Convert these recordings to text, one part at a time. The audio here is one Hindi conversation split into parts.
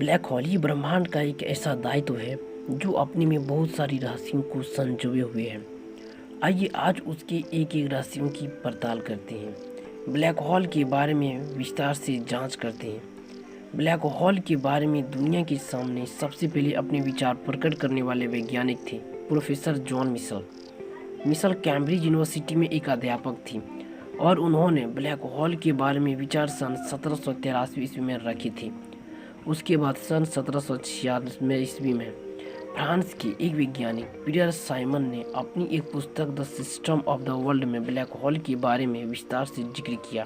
ब्लैक होल ही ब्रह्मांड का एक ऐसा दायित्व है जो अपने में बहुत सारी रहस्यों को संजोए हुए है। आइए आज उसके एक एक रहस्यों की पड़ताल करते हैं। ब्लैक होल के बारे में विस्तार से जांच करते हैं। ब्लैक होल के बारे में दुनिया के सामने सबसे पहले अपने विचार प्रकट करने वाले वैज्ञानिक थे professor John Mitchell. Mitchell Cambridge university में एक अध्यापक थी और उन्होंने ब्लैक होल के बारे में विचार सन 1783 ईस्वी में रखे थे। उसके बाद सन 1796 ईस्वी में फ्रांस के एक वैज्ञानिक पीटर साइमन ने अपनी एक पुस्तक the system of the world में ब्लैक होल के बारे में विस्तार से जिक्र किया।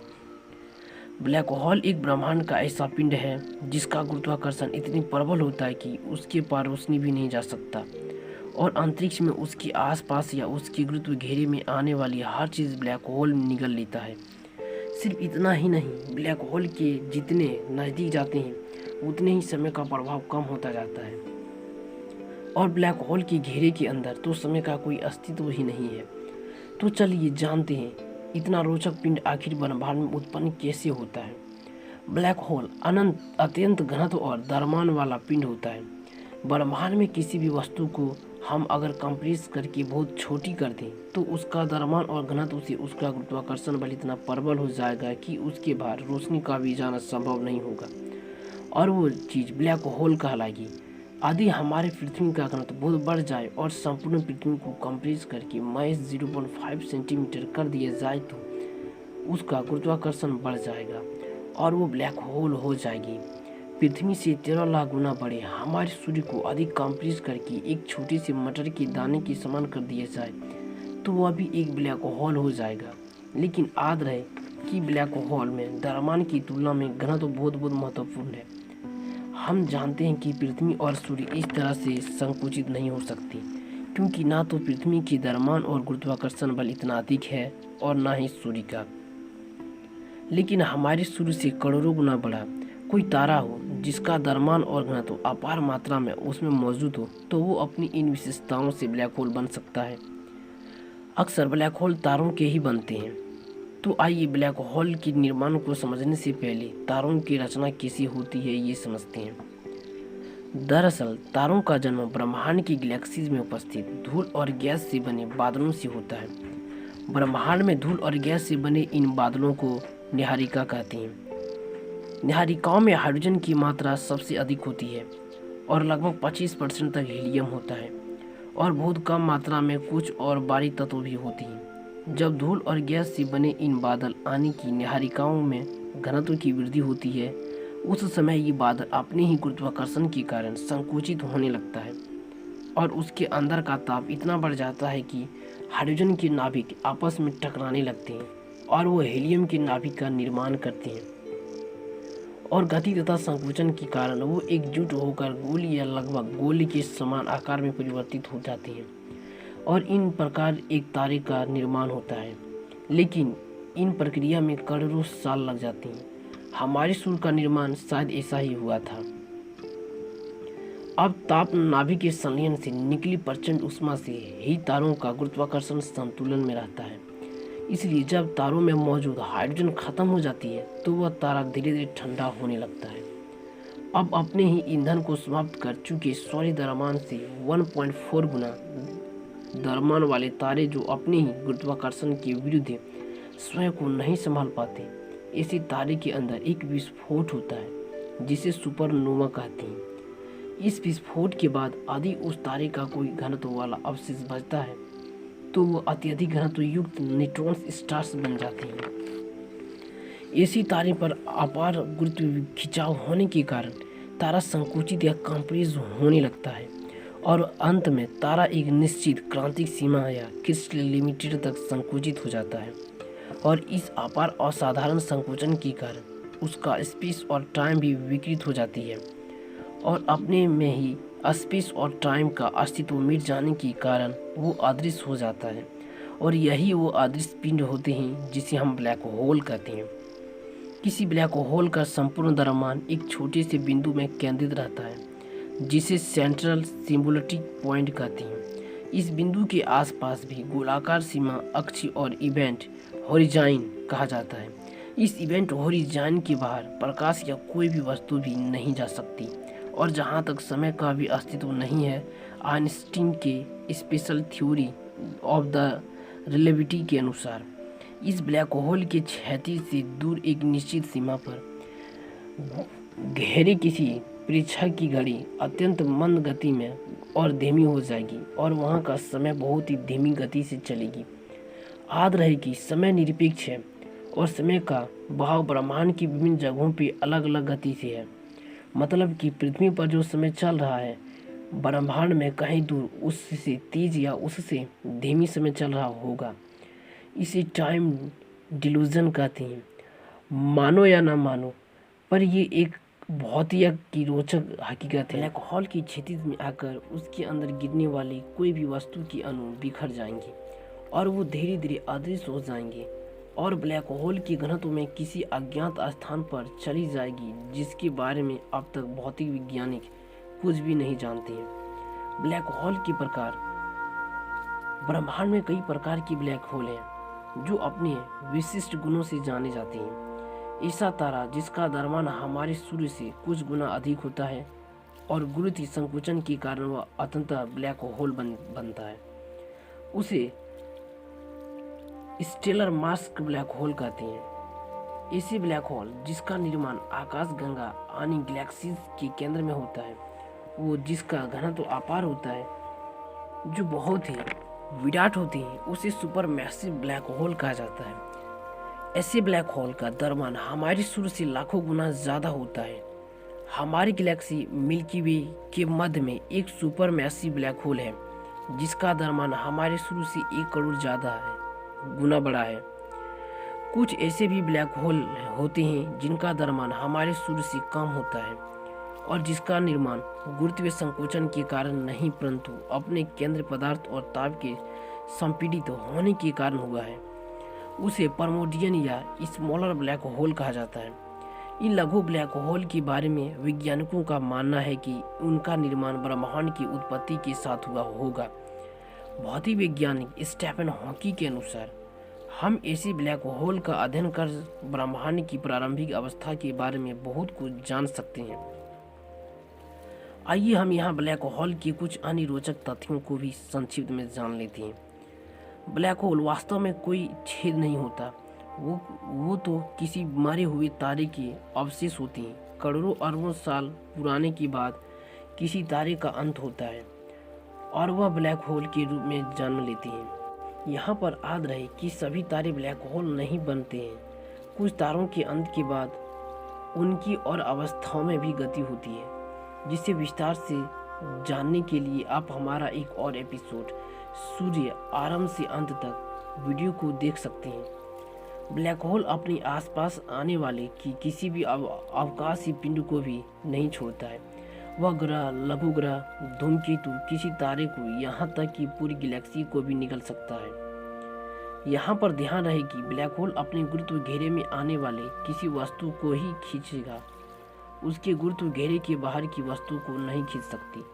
ब्लैक होल एक ब्रह्मांड का ऐसा पिंड है जिसका गुरुत्वाकर्षण इतनी प्रबल होता है कि उसके पार रोशनी भी नहीं जा सकता और अंतरिक्ष में उसके आसपास या उसके गुरुत्व घेरे में आने वाली हर चीज़ ब्लैक होल में निगल लेता है। सिर्फ इतना ही नहीं, ब्लैक होल के जितने नज़दीक जाते हैं उतने ही समय का प्रभाव कम होता जाता है और ब्लैक होल के घेरे के अंदर तो समय का कोई अस्तित्व ही नहीं है। तो चलिए जानते हैं इतना रोचक पिंड आखिर ब्रह्मांड में उत्पन्न कैसे होता है। ब्लैक होल अत्यंत घनत्व और द्रव्यमान वाला पिंड होता है। ब्रह्मांड में किसी भी वस्तु को हम अगर कंप्रेस करके बहुत छोटी कर दें तो उसका द्रव्यमान और घनत्व से उसका गुरुत्वाकर्षण बल इतना प्रबल हो जाएगा कि उसके बाहर रोशनी का भी जाना संभव नहीं होगा और वो चीज़ ब्लैक होल कहलाएगी। यदि हमारे पृथ्वी का घनत्व बहुत बढ़ जाए और संपूर्ण पृथ्वी को कंप्रेस करके महज 0.5 सेंटीमीटर कर दिया जाए तो उसका गुरुत्वाकर्षण बढ़ जाएगा और वो ब्लैक होल हो जाएगी। पृथ्वी से 13 लाख गुना बड़े हमारे सूर्य को अधिक कंप्रेस करके एक छोटे से मटर के दाने के समान कर दिया जाए तो वह भी एक ब्लैक होल हो जाएगा। लेकिन याद रहे कि ब्लैक होल में द्रव्यमान की तुलना में घनत्व बहुत महत्वपूर्ण है। हम जानते हैं कि पृथ्वी और सूर्य इस तरह से संकुचित नहीं हो सकती क्योंकि ना तो पृथ्वी की द्रव्यमान और गुरुत्वाकर्षण बल इतना अधिक है और ना ही सूर्य का। लेकिन हमारे सूर्य से करोड़ों गुना बड़ा कोई तारा हो जिसका द्रव्यमान और घनत्व अपार मात्रा में उसमें मौजूद हो तो वो अपनी इन विशेषताओं से ब्लैक होल बन सकता है। अक्सर ब्लैक होल तारों के ही बनते हैं। तो आइए ब्लैक होल के निर्माण को समझने से पहले तारों की रचना कैसी होती है ये समझते हैं। दरअसल तारों का जन्म ब्रह्मांड की गैलेक्सीज में उपस्थित धूल और गैस से बने बादलों से होता है। ब्रह्मांड में धूल और गैस से बने इन बादलों को नीहारिका कहते हैं। नीहारिकाओं में हाइड्रोजन की मात्रा सबसे अधिक होती है और लगभग 25% तक हीलियम होता है और बहुत कम मात्रा में कुछ और बारीक तत्व भी होती हैं। जब धूल और गैस से बने इन बादल आने की नीहारिकाओं में घनत्व की वृद्धि होती है उस समय ये बादल अपने ही गुरुत्वाकर्षण के कारण संकुचित होने लगता है और उसके अंदर का ताप इतना बढ़ जाता है कि हाइड्रोजन के नाभिक आपस में टकराने लगते हैं और वो हीलियम के नाभिक का निर्माण करते हैं और गति तथा संकुचन के कारण वो एकजुट होकर गोली या लगभग गोली के समान आकार में परिवर्तित हो जाते हैं और इन प्रकार एक तारे का निर्माण होता है। लेकिन इन प्रक्रिया में करोड़ों साल लग जाते हैं। हमारे सूर्य का निर्माण शायद ऐसा ही हुआ था। अब ताप नाभिक के संलयन से निकली प्रचंड ऊष्मा से ही तारों का गुरुत्वाकर्षण संतुलन में रहता है। इसलिए जब तारों में मौजूद हाइड्रोजन खत्म हो जाती है तो वह तारा धीरे धीरे ठंडा होने लगता है। अब अपने ही ईंधन को समाप्त कर चुके सौर्य द्रव्यमान से 1.4 गुना द्रव्यमान वाले तारे जो अपने ही गुरुत्वाकर्षण के विरुद्ध स्वयं को नहीं संभाल पाते, ऐसे तारे के अंदर एक विस्फोट होता है जिसे सुपरनोवा कहते हैं। इस विस्फोट के बाद यदि उस तारे का कोई घनत्व वाला अवशेष बचता है तो वो अत्यधिक घनत्व युक्त न्यूट्रॉन स्टार्स बन जाते हैं। ऐसी तारे पर अपार गुरुत्व खिंचाव होने के कारण तारा संकुचित या कंप्रेस होने लगता है और अंत में तारा एक निश्चित क्रांतिक सीमा या क्रिस्टल लिमिटेड तक संकुचित हो जाता है और इस अपार असाधारण संकुचन के कारण उसका स्पेस और टाइम भी विकृत हो जाती है और अपने में ही स्पेस और टाइम का अस्तित्व मिट जाने के कारण वो अदृश्य हो जाता है और यही वो अदृश्य पिंड होते हैं जिसे हम ब्लैक होल कहते हैं। किसी ब्लैक होल का संपूर्ण द्रव्यमान एक छोटे से बिंदु में केंद्रित रहता है जिसे सेंट्रल सिंबुलेटिक पॉइंट कहते हैं। इस बिंदु के आसपास भी गोलाकार सीमा अक्ष और इवेंट होरिज़ोन कहा जाता है। इस इवेंट होरिज़ोन के बाहर प्रकाश या कोई भी वस्तु भी नहीं जा सकती और जहाँ तक समय का भी अस्तित्व नहीं है, आइंस्टीन के special theory of the relativity के अनुसार इस ब्लैक होल के क्षैतिज से दूर एक निश्चित सीमा पर घेरे किसी परीक्षा की घड़ी अत्यंत मंद गति में और धीमी हो जाएगी और वहाँ का समय बहुत ही धीमी गति से चलेगी। याद रहे कि समय निरपेक्ष है और समय का बहाव ब्रह्मांड की विभिन्न जगहों पे अलग अलग गति से है। मतलब कि पृथ्वी पर जो समय चल रहा है, ब्रह्मांड में कहीं दूर उससे तेज या उससे धीमी समय चल रहा होगा। इसे टाइम डिल्यूजन कहते हैं। मानो या ना मानो, पर ये एक बहुत ही रोचक हकीकत है। ब्लैक होल की क्षितिज में आकर उसके अंदर गिरने वाली कोई भी वस्तु के अणु बिखर जाएंगे और वो धीरे धीरे अदृश्य हो जाएंगे और ब्लैक होल की घनत्व में किसी अज्ञात स्थान पर चली जाएगी, जिसके बारे में अब तक भौतिक वैज्ञानिक कुछ भी नहीं जानते हैं। ब्लैक होल के प्रकार। ब्रह्मांड में कई प्रकार की ब्लैक होल हैं जो अपने विशिष्ट गुणों से जाने जाते हैं। ऐसा तारा जिसका द्रव्यमान हमारे सूर्य से कुछ गुना अधिक होता है और गुरुत्व संकुचन के कारण वह अंततः ब्लैक होल बनता है, उसे स्टेलर मास ब्लैक होल कहते हैं। ऐसे ब्लैक होल जिसका निर्माण आकाशगंगा यानी गैलेक्सीज के केंद्र में होता है, वो जिसका घनत्व अपार होता है, जो बहुत ही विराट होते हैं, उसे सुपर मैसिव ब्लैक होल कहा जाता है। ऐसे ब्लैक होल का द्रव्यमान हमारे सूर्य से लाखों गुना ज़्यादा होता है। हमारी गैलेक्सी मिल्की वे के मध्य में एक सुपर मैसिव ब्लैक होल है जिसका द्रव्यमान हमारे सूर्य से 1 करोड़ ज़्यादा गुना बड़ा है। कुछ ऐसे भी ब्लैक होल होते हैं जिनका द्रव्यमान हमारे सूर्य से कम होता है और जिसका निर्माण गुरुत्वीय संकोचन के कारण नहीं, परंतु अपने केंद्र पदार्थ और ताप के संपीड़ित होने के कारण हुआ है। उसे प्राइमोर्डियल या स्मॉलर ब्लैक होल कहा जाता है। इन लघु ब्लैक होल के बारे में वैज्ञानिकों का मानना है कि उनका निर्माण ब्रह्मांड की उत्पत्ति के साथ हुआ होगा। भौतिक वैज्ञानिक स्टीफन हॉकिंग के अनुसार हम ऐसे ब्लैक होल का अध्ययन कर ब्रह्मांड की प्रारंभिक अवस्था के बारे में बहुत कुछ जान सकते हैं। आइए हम यहाँ ब्लैक होल के कुछ अन्य रोचक तथ्यों को भी संक्षिप्त में जान लेते हैं। ब्लैक होल वास्तव में कोई छेद नहीं होता, वो तो किसी मरे हुए तारे के अवशेष होते हैं। करोड़ों अरबों साल पुराने के बाद किसी तारे का अंत होता है और वह ब्लैक होल के रूप में जन्म लेते हैं। यहाँ पर याद रहे कि सभी तारे ब्लैक होल नहीं बनते हैं। कुछ तारों के अंत के बाद उनकी और अवस्थाओं में भी गति होती है, जिसे विस्तार से जानने के लिए आप हमारा एक और एपिसोड सूर्य आरंभ से अंत तक वीडियो को देख सकते हैं। ब्लैक होल अपने आसपास आने वाले की किसी भी अवकाशीय पिंड को भी नहीं छोड़ता है। वह ग्रह, लघु ग्रह, धूमकेतु, किसी तारे को, यहाँ तक कि पूरी गैलेक्सी को भी निगल सकता है। यहाँ पर ध्यान रहे कि ब्लैक होल अपने गुरुत्व घेरे में आने वाले किसी वस्तु को ही खींचेगा, उसके गुरुत्व घेरे के बाहर की वस्तु को नहीं खींच सकती।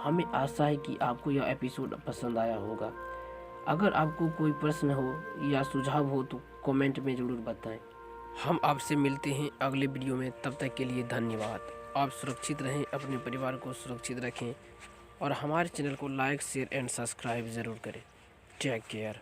हमें आशा है कि आपको यह एपिसोड पसंद आया होगा। अगर आपको कोई प्रश्न हो या सुझाव हो तो कमेंट में ज़रूर बताएं। हम आपसे मिलते हैं अगले वीडियो में। तब तक के लिए धन्यवाद। आप सुरक्षित रहें, अपने परिवार को सुरक्षित रखें और हमारे चैनल को लाइक, शेयर एंड सब्सक्राइब ज़रूर करें। Take care.